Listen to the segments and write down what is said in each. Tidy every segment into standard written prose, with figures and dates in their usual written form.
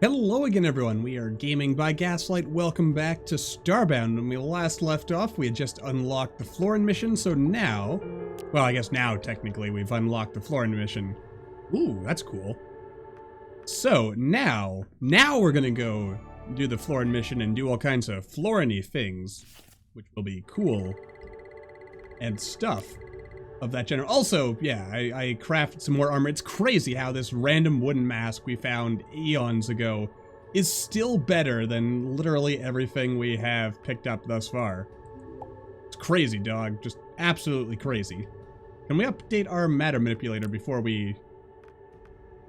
Hello again, everyone. We are Gaming by Gaslight. Welcome back to Starbound. When we last left off, we had just unlocked the Floran mission, so now... Well, I guess now, technically, we've unlocked the Floran mission. Ooh, that's cool. So, now we're gonna go do the Floran mission and do all kinds of Floran-y things, which will be cool. And stuff of that general. Also, yeah, I crafted some more armor. It's crazy how this random wooden mask we found eons ago is still better than literally everything we have picked up thus far. It's crazy, dog. Just absolutely crazy. Can we update our matter manipulator before we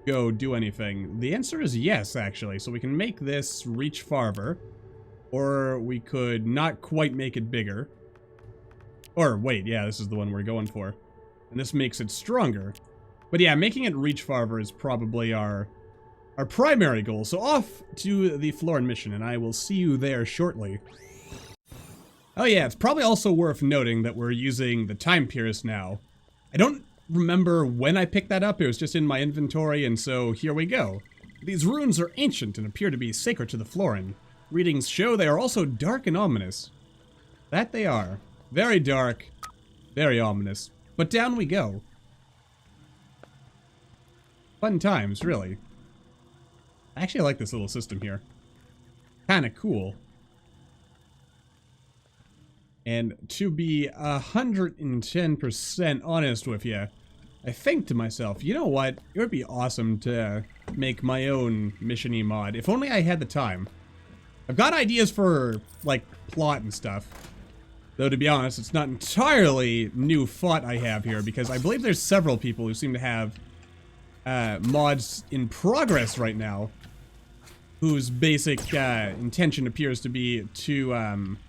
go do anything? The answer is yes, actually. So we can make this reach farther, or we could not quite make it bigger. Or, wait, yeah, this is the one we're going for. And this makes it stronger. But yeah, making it reach farther is probably our primary goal. So off to the Floran mission, and I will see you there shortly. Oh yeah, it's probably also worth noting that we're using the Time Pierce now. I don't remember when I picked that up, it was just in my inventory, and so here we go. These runes are ancient and appear to be sacred to the Floran. Readings show they are also dark and ominous. That they are. Very dark, very ominous. But down we go. Fun times, really. I actually like this little system here. Kinda cool. And to be 110% honest with you, I think to myself, you know what? It would be awesome to make my own mission-y mod. If only I had the time. I've got ideas for, like, plot and stuff. Though, to be honest, it's not entirely new thought I have here, because I believe there's several people who seem to have mods in progress right now, whose basic intention appears to be to kind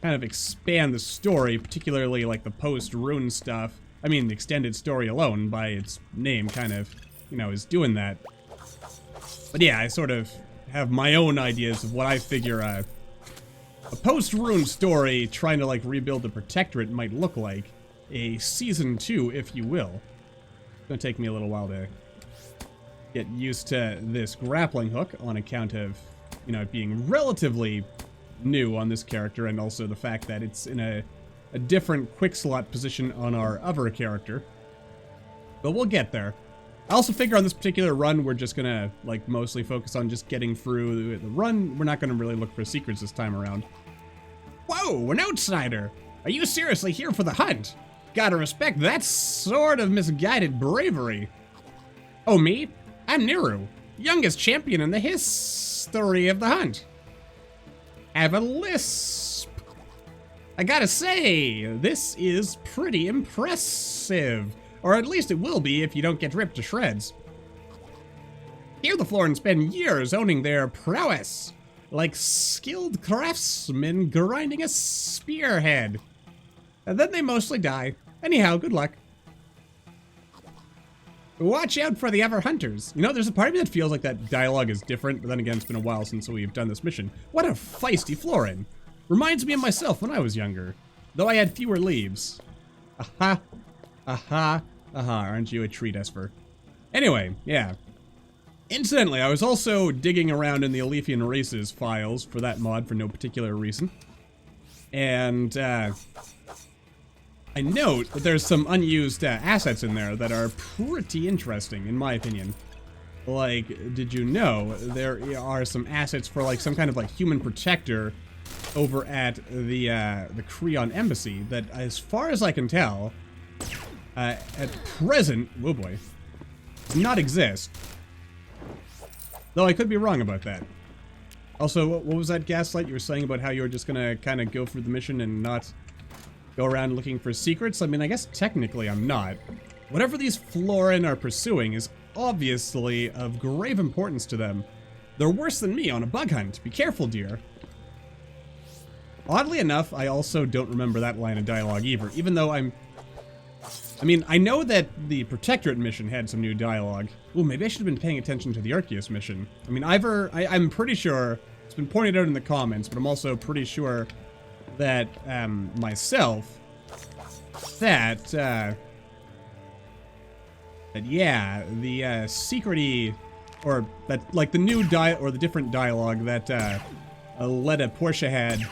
of expand the story, particularly like the post-rune stuff. I mean, the extended story alone, by its name, kind of, you know, is doing that. But yeah, I sort of have my own ideas of what I figure a post-rune story trying to, like, rebuild the Protectorate might look like. A Season 2, if you will. It's gonna take me a little while to get used to this grappling hook on account of, you know, it being relatively new on this character, and also the fact that it's in a different quick slot position on our other character. But we'll get there. I also figure on this particular run, we're just gonna, like, mostly focus on just getting through the run. We're not gonna really look for secrets this time around. Whoa, an outsider! Are you seriously here for the hunt? Gotta respect that sort of misguided bravery. Oh, me? I'm Niru, youngest champion in the history of the hunt. Have a lisp. I gotta say, this is pretty impressive. Or at least it will be if you don't get ripped to shreds. Here the Floran spend years owning their prowess, like skilled craftsmen grinding a spearhead. And then they mostly die. Anyhow, good luck. Watch out for the other hunters. You know, there's a part of me that feels like that dialogue is different, but then again, it's been a while since we've done this mission. What a feisty Floran. Reminds me of myself when I was younger, though I had fewer leaves. Aha. Aha. Aha. Aren't you a treat, Esper? Anyway, yeah. Incidentally, I was also digging around in the Elithian Races files for that mod for no particular reason. And, I note that there's some unused assets in there that are pretty interesting, in my opinion. Like, did you know there are some assets for, like, some kind of, like, human protector over at the Creon Embassy that, as far as I can tell, at present, oh boy, does not exist. Though I could be wrong about that. Also, what was that, Gaslight? You were saying about how you were just gonna kind of go through the mission and not go around looking for secrets? I mean, I guess technically I'm not. Whatever these Floran are pursuing is obviously of grave importance to them. They're worse than me on a bug hunt. Be careful, dear. Oddly enough, I also don't remember that line of dialogue either, even though I mean, I know that the Protectorate mission had some new dialogue. Ooh, maybe I should have been paying attention to the Arceus mission. I mean, I'm pretty sure, it's been pointed out in the comments, but I'm also pretty sure that, myself, that yeah, the, secret-y or that, like the new or the different dialogue that Letta Portia had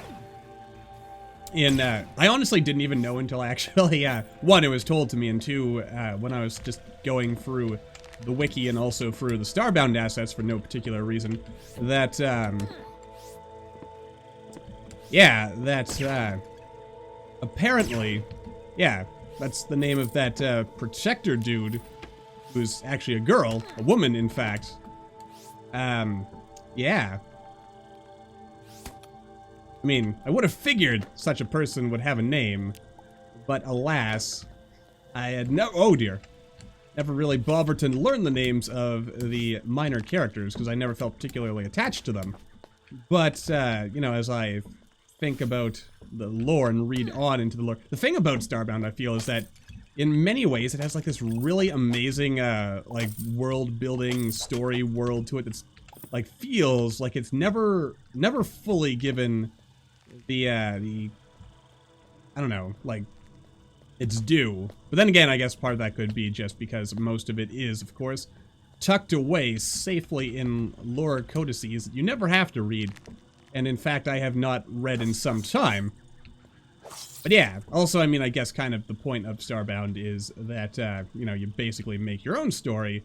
in, I honestly didn't even know until I actually, one, it was told to me, and two, when I was just going through the wiki and also through the Starbound assets for no particular reason, that, yeah, that, apparently, yeah, that's the name of that, protector dude, who's actually a girl, a woman, in fact. Yeah. I mean, I would have figured such a person would have a name, but alas, I had oh dear, never really bothered to learn the names of the minor characters, because I never felt particularly attached to them. But, you know, as I think about the lore and read on into the lore, the thing about Starbound, I feel, is that in many ways, it has like this really amazing, like world-building story world to it that's like feels like it's never fully given the I don't know, like its due. But then again, I guess part of that could be just because most of it is, of course, tucked away safely in lore codices that you never have to read, and in fact, I have not read in some time. But yeah, also, I mean, I guess kind of the point of Starbound is that, you know, you basically make your own story,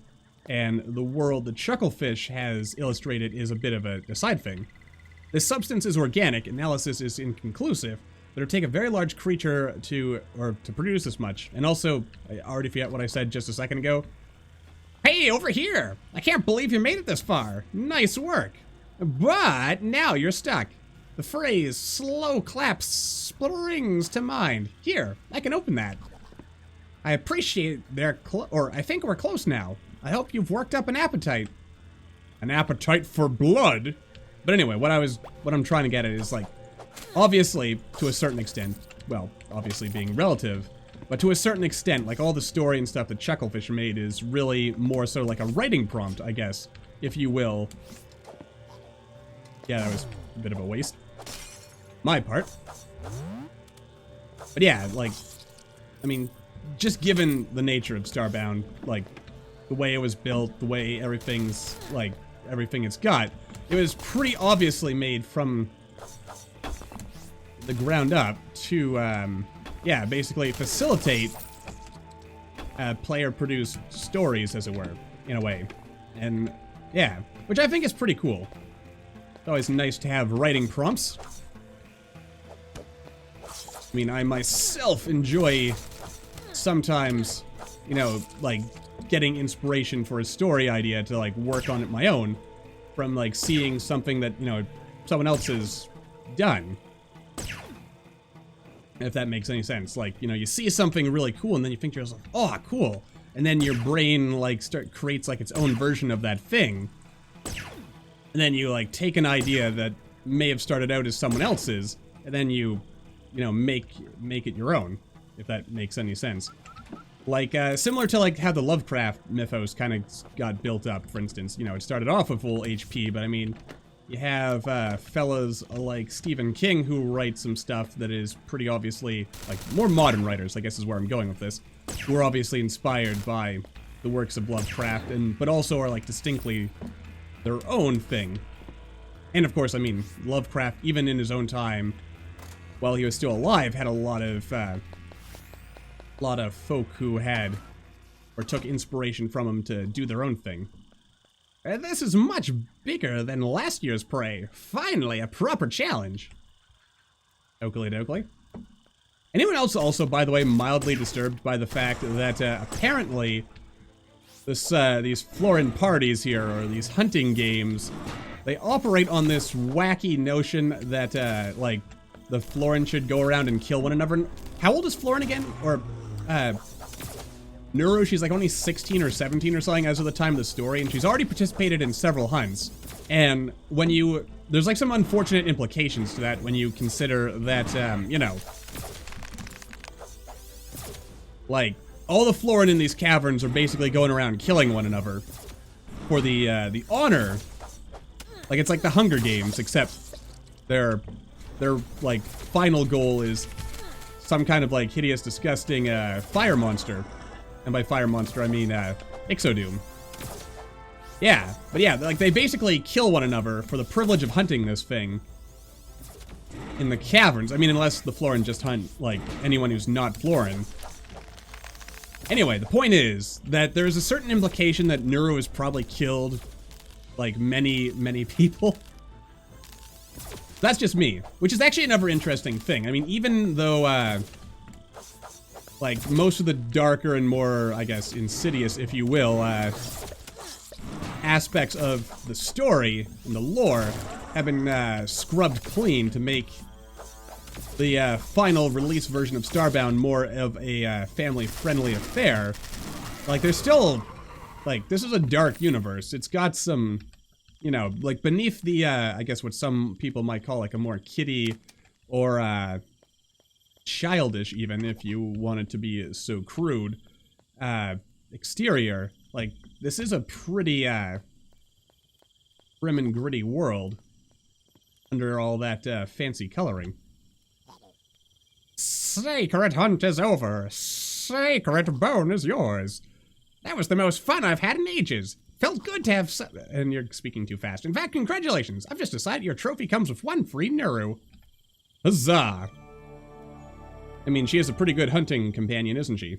and the world that Chucklefish has illustrated is a bit of a side thing. This substance is organic, analysis is inconclusive, but it would take a very large creature to produce this much. And also, I already forgot what I said just a second ago. Hey, over here! I can't believe you made it this far. Nice work. But now you're stuck. The phrase slow clap springs to mind. Here, I can open that. I appreciate I think we're close now. I hope you've worked up an appetite. An appetite for blood? But anyway, what I'm trying to get at is, like, obviously, to a certain extent, well, obviously being relative, but to a certain extent, like, all the story and stuff that Chucklefish made is really more so like a writing prompt, I guess, if you will. Yeah, that was a bit of a waste. My part. But yeah, like, I mean, just given the nature of Starbound, like, the way it was built, the way everything's, like, everything it's got, it was pretty obviously made from the ground up to, yeah, basically facilitate player-produced stories, as it were, in a way. And, yeah, which I think is pretty cool. It's always nice to have writing prompts. I mean, I myself enjoy sometimes, you know, like, getting inspiration for a story idea to, like, work on it my own from, like, seeing something that, you know, someone else has done. If that makes any sense. Like, you know, you see something really cool and then you think to yourself, oh, cool. And then your brain, like, creates, like, its own version of that thing. And then you, like, take an idea that may have started out as someone else's, and then you know, make it your own, if that makes any sense. Like, similar to, like, how the Lovecraft mythos kind of got built up, for instance. You know, it started off with full HP, but I mean, you have, fellas like Stephen King who write some stuff that is pretty obviously, like, more modern writers, I guess is where I'm going with this, who are obviously inspired by the works of Lovecraft, but also are, like, distinctly their own thing. And of course, I mean, Lovecraft, even in his own time, while he was still alive, had a lot of folk who had or took inspiration from him to do their own thing. This is much bigger than last year's prey. Finally, a proper challenge. Oakley dokley. Anyone else also, by the way, mildly disturbed by the fact that apparently these Floran parties here, or these hunting games, they operate on this wacky notion that, like, the Floran should go around and kill one another. How old is Floran again? Or, Neuro, she's like only 16 or 17 or something as of the time of the story, and she's already participated in several hunts. And when there's like some unfortunate implications to that when you consider that, you know, like, all the Floran in these caverns are basically going around killing one another for the honor. Like, it's like the Hunger Games, except their like final goal is some kind of like hideous, disgusting fire monster, and by fire monster I mean Ixodoom. Yeah, but yeah, like they basically kill one another for the privilege of hunting this thing in the caverns. I mean, unless the Floran just hunt, like, anyone who's not Floran. Anyway, the point is that there's a certain implication that Nuru has probably killed, like, many, many people. That's just me, which is actually another interesting thing. I mean, even though, like, most of the darker and more, I guess, insidious, if you will, aspects of the story and the lore have been scrubbed clean to make the final release version of Starbound more of a family-friendly affair. Like, there's still, like, this is a dark universe. It's got some, you know, like, beneath the, I guess what some people might call, like, a more kiddie or childish, even, if you want it to be so crude, exterior. Like, this is a pretty, grim and gritty world under all that, fancy coloring. Sacred hunt is over. Sacred bone is yours. That was the most fun I've had in ages. Felt good to have and you're speaking too fast. In fact, congratulations. I've just decided your trophy comes with one free Nuru. Huzzah. I mean, she is a pretty good hunting companion, isn't she?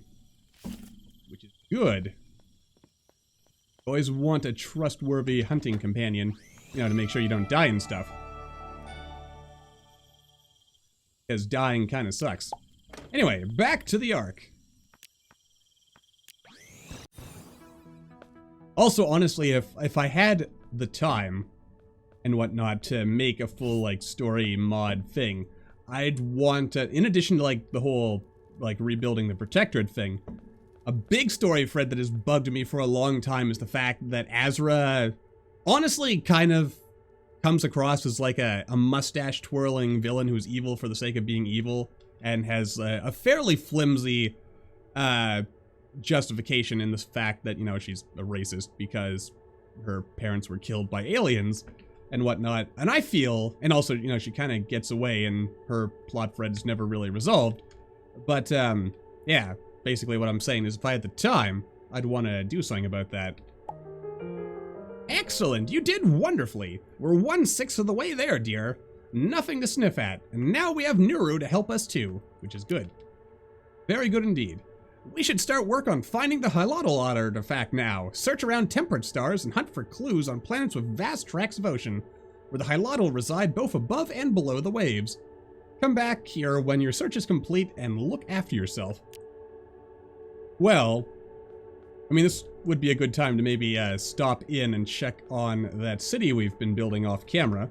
Which is good. Always want a trustworthy hunting companion, you know, to make sure you don't die and stuff. Because dying kind of sucks. Anyway, back to the Ark. Also, honestly, if I had the time and whatnot to make a full, like, story mod thing, I'd want to, in addition to, like, the whole, like, rebuilding the Protectorate thing, a big story thread that has bugged me for a long time is the fact that Azra honestly kind of comes across as like a mustache-twirling villain who's evil for the sake of being evil and has a fairly flimsy justification in the fact that, you know, she's a racist because her parents were killed by aliens and whatnot. And I feel, and also, you know, she kind of gets away and her plot thread is never really resolved. But, yeah. Basically what I'm saying is if I had the time, I'd want to do something about that. Excellent! You did wonderfully! We're 1/6 of the way there, dear. Nothing to sniff at. And now we have Nuru to help us too, which is good. Very good indeed. We should start work on finding the Hilotl artifact now. Search around temperate stars and hunt for clues on planets with vast tracts of ocean, where the Hilotl reside both above and below the waves. Come back here when your search is complete and look after yourself. Well, I mean, this would be a good time to maybe stop in and check on that city we've been building off camera.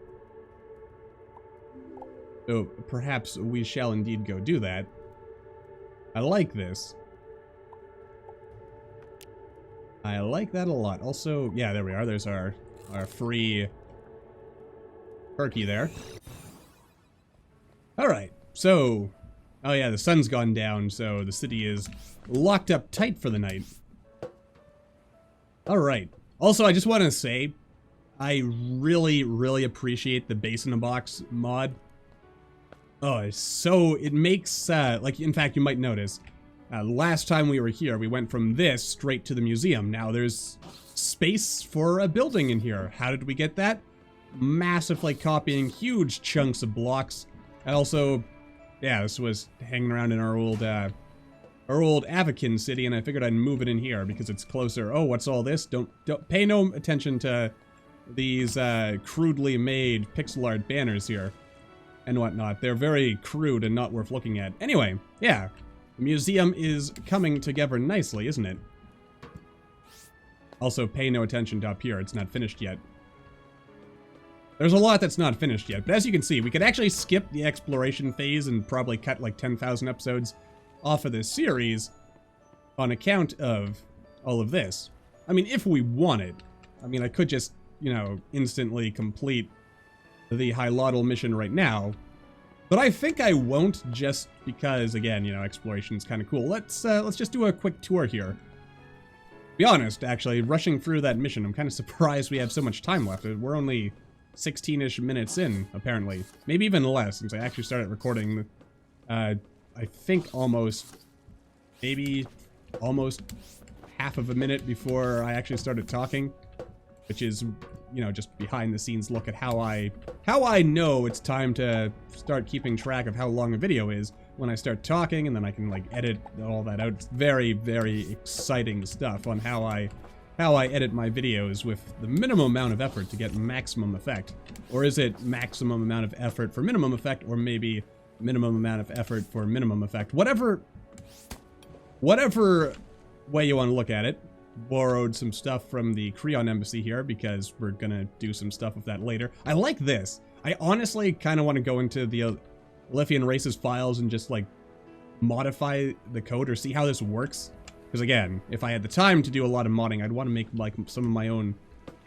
So perhaps we shall indeed go do that. I like this. I like that a lot. Also, yeah, there we are. There's our free perky there. All right, so... Oh yeah, the sun's gone down, so the city is locked up tight for the night. Alright. Also, I just want to say, I really, really appreciate the Base in a Box mod. Oh, it's so... It makes, like, in fact, you might notice, last time we were here, we went from this straight to the museum. Now there's space for a building in here. How did we get that? Massively copying huge chunks of blocks. And also... Yeah, this was hanging around in our old Avakin city, and I figured I'd move it in here because it's closer. Oh, what's all this? Don't pay no attention to these crudely made pixel art banners here and whatnot. They're very crude and not worth looking at. Anyway, yeah, the museum is coming together nicely, isn't it? Also, pay no attention to up here. It's not finished yet. There's a lot that's not finished yet, but as you can see, we could actually skip the exploration phase and probably cut like 10,000 episodes off of this series on account of all of this. I mean, if we wanted. I mean, I could just, you know, instantly complete the Hilotl mission right now, but I think I won't just because, again, you know, exploration's kind of cool. Let's just do a quick tour here. To be honest, actually, rushing through that mission, I'm kind of surprised we have so much time left. We're only 16-ish minutes in, apparently. Maybe even less, since I actually started recording, I think maybe almost half of a minute before I actually started talking. which is, you know, just behind the scenes look at how I know it's time to start keeping track of how long a video is when I start talking, and then I can like edit all that out. It's very, very exciting stuff on how I edit my videos with the minimum amount of effort to get maximum effect. Or is it maximum amount of effort for minimum effect, or maybe minimum amount of effort for minimum effect? Whatever way you want to look at it. Borrowed some stuff from the Creon embassy here because we're gonna do some stuff with that later. I like this. I honestly kind of want to go into the Elithian Races files and just like modify the code or see how this works. Because again, if I had the time to do a lot of modding, I'd want to make like some of my own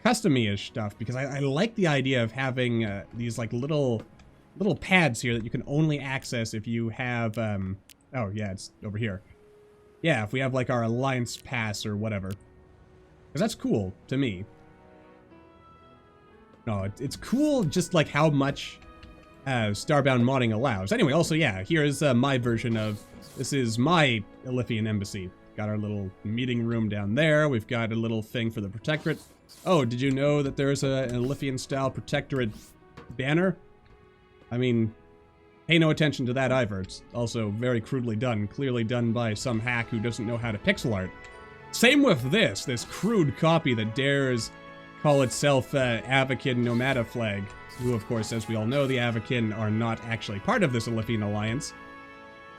custom-ish stuff, because I like the idea of having these like little pads here that you can only access if you have oh yeah, it's over here. Yeah, if we have like our alliance pass or whatever. Because that's cool to me. No, it's cool just like how much Starbound modding allows. Anyway, also, yeah, here's my version of, this is my Elithian embassy. Got our little meeting room down there. We've got a little thing for the protectorate. Oh, did you know that there's an Elithian-style protectorate banner? I mean, pay no attention to that either. It's also very crudely done. Clearly done by some hack who doesn't know how to pixel art. Same with this crude copy that dares call itself Avakin Nomada flag. Who, of course, as we all know, the Avakin are not actually part of this Elithian alliance.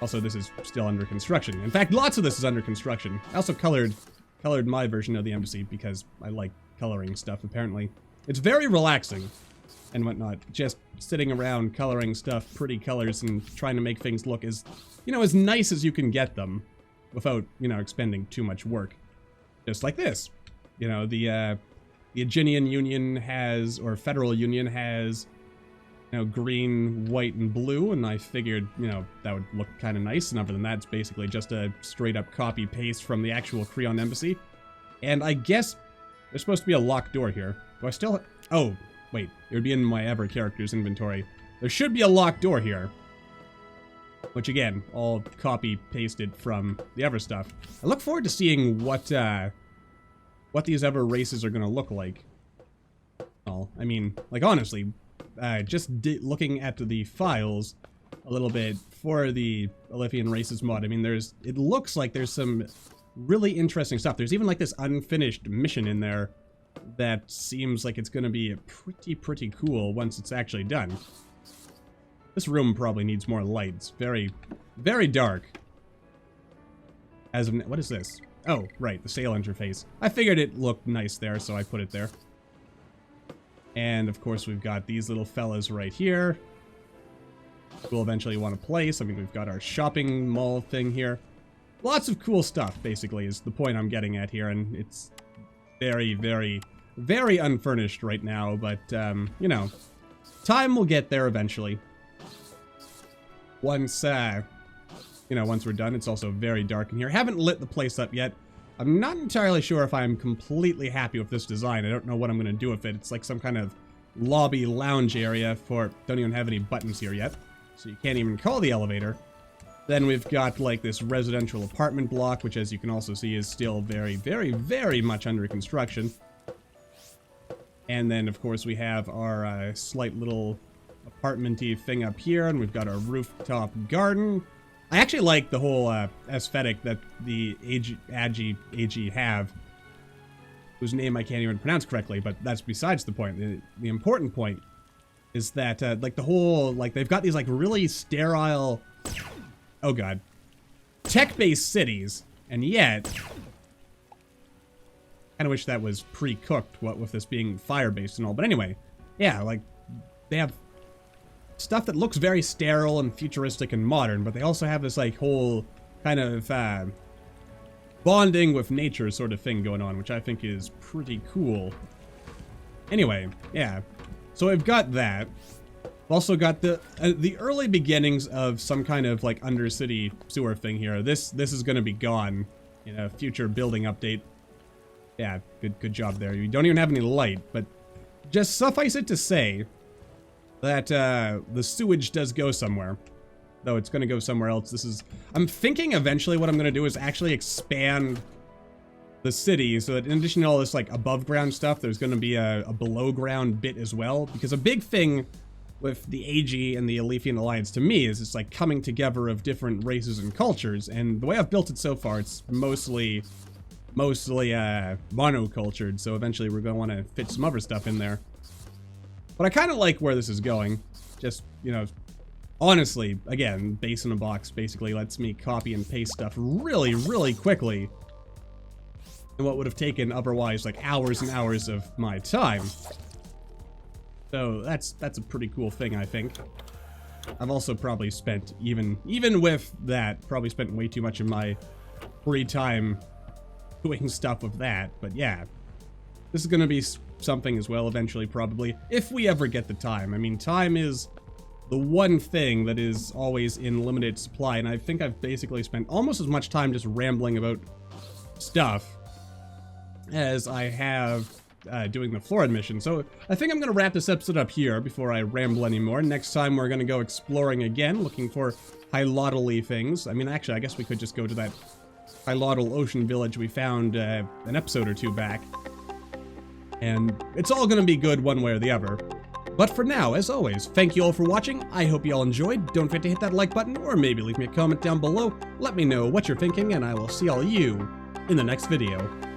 Also, this is still under construction. In fact, lots of this is under construction. I also colored my version of the embassy because I like coloring stuff, apparently. It's very relaxing and whatnot. Just sitting around coloring stuff, pretty colors, and trying to make things look as, you know, as nice as you can get them without, you know, expending too much work. Just like this. You know, the Aegean Union has, or Federal Union has, you know, green, white, and blue, and I figured, you know, that would look kind of nice, and other than that, it's basically just a straight-up copy-paste from the actual Creon embassy. And I guess there's supposed to be a locked door here. Do I still... Oh, wait, it would be in my ever characters inventory. There should be a locked door here. Which, again, all copy-pasted from the ever stuff. I look forward to seeing what these ever races are going to look like. Well, I mean, like, honestly... just looking at the files a little bit for the Elithian Races mod, I mean, it looks like there's some really interesting stuff. There's even like this unfinished mission in there that seems like it's going to be pretty cool once it's actually done. This room probably needs more light. It's very, very dark. As of, what is this? Oh, right, the sail interface. I figured it looked nice there, so I put it there. And, of course, we've got these little fellas right here. We'll eventually want to place. I mean, we've got our shopping mall thing here. Lots of cool stuff, basically, is the point I'm getting at here. And it's very, very, very unfurnished right now. But, you know, time will get there eventually. Once, you know, once we're done. It's also very dark in here. Haven't lit the place up yet. I'm not entirely sure if I'm completely happy with this design. I don't know what I'm going to do with it. It's like some kind of lobby lounge area for... Don't even have any buttons here yet, so you can't even call the elevator. Then we've got like this residential apartment block, which as you can also see is still very, very, very much under construction. And then of course we have our slight little apartment-y thing up here, and we've got our rooftop garden. I actually like the whole aesthetic that the Aegi have, whose name I can't even pronounce correctly, but that's besides the point. The important point is that, like, the whole, like, they've got these, like, really sterile, oh god, tech-based cities, and yet, kind of wish that was pre-cooked, what with this being fire-based and all, but anyway, yeah, like, they have stuff that looks very sterile and futuristic and modern, but they also have this like whole kind of bonding with nature sort of thing going on, which I think is pretty cool. Anyway, yeah. So we've got that. We've also got the early beginnings of some kind of like undercity sewer thing here. This is going to be gone in a future building update. Yeah, good job there. You don't even have any light, but just suffice it to say that the sewage does go somewhere, though it's going to go somewhere else. I'm thinking eventually what I'm going to do is actually expand the city, so that in addition to all this like above ground stuff, there's going to be a below ground bit as well. Because a big thing with the Aegi and the Elithian Alliance to me is it's like coming together of different races and cultures. And the way I've built it so far, it's mostly monocultured. So eventually we're going to want to fit some other stuff in there. But I kind of like where this is going. Just, you know, honestly, again, base in a box basically lets me copy and paste stuff really, really quickly. And what would have taken otherwise like hours and hours of my time. So that's a pretty cool thing, I think. I've also probably spent, even with that, probably spent way too much of my free time doing stuff with that. But yeah, this is going to be something as well eventually, probably, if we ever get the time. I mean, time is the one thing that is always in limited supply, and I think I've basically spent almost as much time just rambling about stuff as I have doing the Floran mission. So I think I'm going to wrap this episode up here before I ramble anymore. Next time we're going to go exploring again, looking for Hylotl-y things. I mean, actually, I guess we could just go to that Hylotl ocean village we found an episode or two back. And it's all going to be good one way or the other. But for now, as always, thank you all for watching. I hope you all enjoyed. Don't forget to hit that like button, or maybe leave me a comment down below. Let me know what you're thinking, and I will see all of you in the next video.